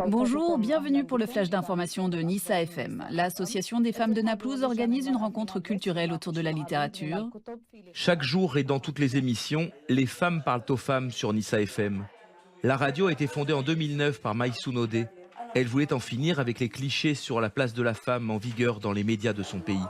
Bonjour, bienvenue pour le flash d'information de Nissa FM. L'Association des femmes de Naplouse organise une rencontre culturelle autour de la littérature. Chaque jour et dans toutes les émissions, les femmes parlent aux femmes sur Nissa FM. La radio a été fondée en 2009 par Maïsoun Odé. Elle voulait en finir avec les clichés sur la place de la femme en vigueur dans les médias de son pays.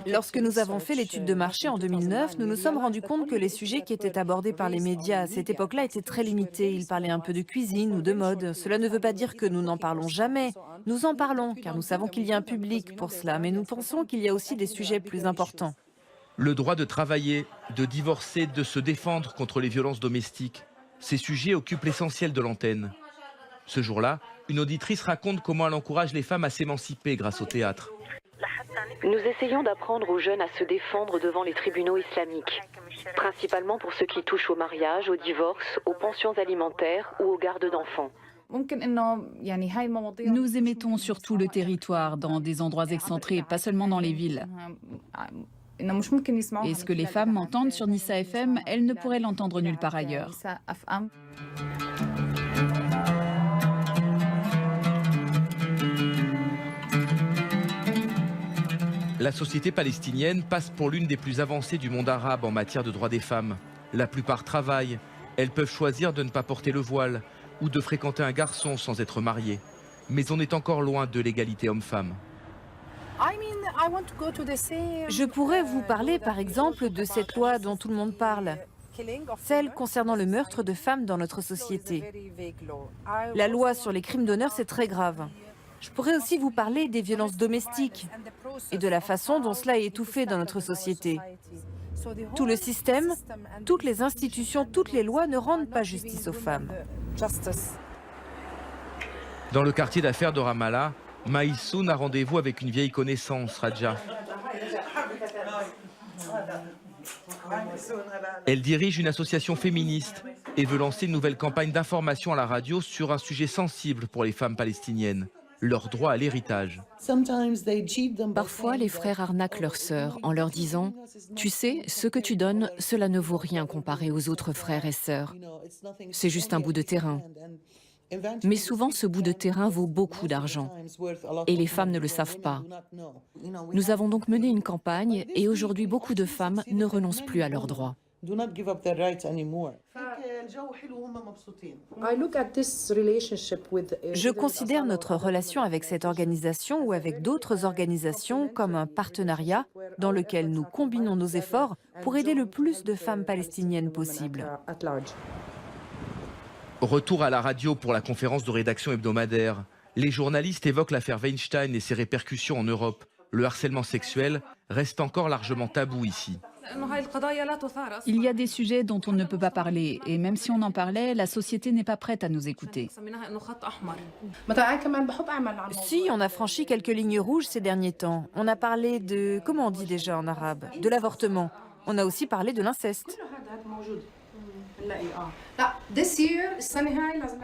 Lorsque nous avons fait l'étude de marché en 2009, nous nous sommes rendus compte que les sujets qui étaient abordés par les médias à cette époque-là étaient très limités. Ils parlaient un peu de cuisine ou de mode. Cela ne veut pas dire que nous n'en parlons jamais. Nous en parlons car nous savons qu'il y a un public pour cela, mais nous pensons qu'il y a aussi des sujets plus importants. Le droit de travailler, de divorcer, de se défendre contre les violences domestiques. Ces sujets occupent l'essentiel de l'antenne. Ce jour-là, une auditrice raconte comment elle encourage les femmes à s'émanciper grâce au théâtre. Nous essayons d'apprendre aux jeunes à se défendre devant les tribunaux islamiques, principalement pour ce qui touche au mariage, au divorce, aux pensions alimentaires ou aux gardes d'enfants. Nous émettons sur tout le territoire, dans des endroits excentrés, pas seulement dans les villes. Et ce que les femmes entendent sur Nissa FM, elles ne pourraient l'entendre nulle part ailleurs. La société palestinienne passe pour l'une des plus avancées du monde arabe en matière de droits des femmes. La plupart travaillent. Elles peuvent choisir de ne pas porter le voile ou de fréquenter un garçon sans être mariées. Mais on est encore loin de l'égalité homme-femme. Je pourrais vous parler par exemple de cette loi dont tout le monde parle, celle concernant le meurtre de femmes dans notre société. La loi sur les crimes d'honneur, c'est très grave. Je pourrais aussi vous parler des violences domestiques et de la façon dont cela est étouffé dans notre société. Tout le système, toutes les institutions, toutes les lois ne rendent pas justice aux femmes. Dans le quartier d'affaires de Ramallah, Maïsoun a rendez-vous avec une vieille connaissance, Radja. Elle dirige une association féministe et veut lancer une nouvelle campagne d'information à la radio sur un sujet sensible pour les femmes palestiniennes. Leur droit à l'héritage. Parfois, les frères arnaquent leurs sœurs en leur disant « Tu sais, ce que tu donnes, cela ne vaut rien comparé aux autres frères et sœurs. C'est juste un bout de terrain. » Mais souvent, ce bout de terrain vaut beaucoup d'argent. Et les femmes ne le savent pas. Nous avons donc mené une campagne et aujourd'hui, beaucoup de femmes ne renoncent plus à leurs droits. Je considère notre relation avec cette organisation ou avec d'autres organisations comme un partenariat dans lequel nous combinons nos efforts pour aider le plus de femmes palestiniennes possible. Retour à la radio pour la conférence de rédaction hebdomadaire. Les journalistes évoquent l'affaire Weinstein et ses répercussions en Europe. Le harcèlement sexuel reste encore largement tabou ici. Il y a des sujets dont on ne peut pas parler, et même si on en parlait, la société n'est pas prête à nous écouter. Si, on a franchi quelques lignes rouges ces derniers temps. On a parlé de, comment on dit déjà en arabe, de l'avortement. On a aussi parlé de l'inceste.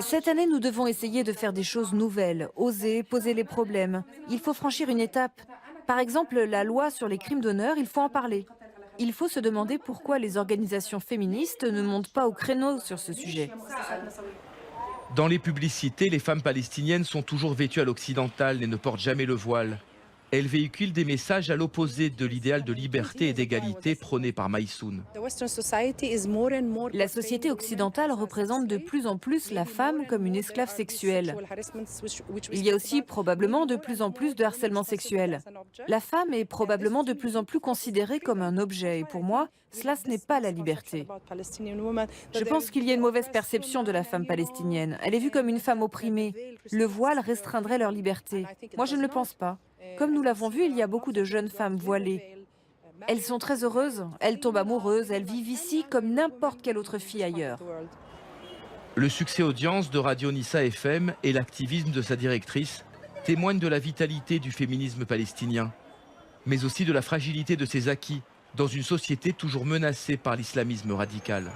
Cette année, nous devons essayer de faire des choses nouvelles, oser, poser les problèmes. Il faut franchir une étape. Par exemple, la loi sur les crimes d'honneur, il faut en parler. Il faut se demander pourquoi les organisations féministes ne montent pas au créneau sur ce sujet. Dans les publicités, les femmes palestiniennes sont toujours vêtues à l'occidental et ne portent jamais le voile. Elles véhiculent des messages à l'opposé de l'idéal de liberté et d'égalité prôné par Maïsoun. La société occidentale représente de plus en plus la femme comme une esclave sexuelle. Il y a aussi probablement de plus en plus de harcèlement sexuel. La femme est probablement de plus en plus considérée comme un objet et pour moi, cela ce n'est pas la liberté. Je pense qu'il y a une mauvaise perception de la femme palestinienne. Elle est vue comme une femme opprimée. Le voile restreindrait leur liberté. Moi je ne le pense pas. Comme nous l'avons vu, il y a beaucoup de jeunes femmes voilées. Elles sont très heureuses, elles tombent amoureuses, elles vivent ici comme n'importe quelle autre fille ailleurs. Le succès audience de Radio Nissa FM et l'activisme de sa directrice témoignent de la vitalité du féminisme palestinien, mais aussi de la fragilité de ses acquis dans une société toujours menacée par l'islamisme radical.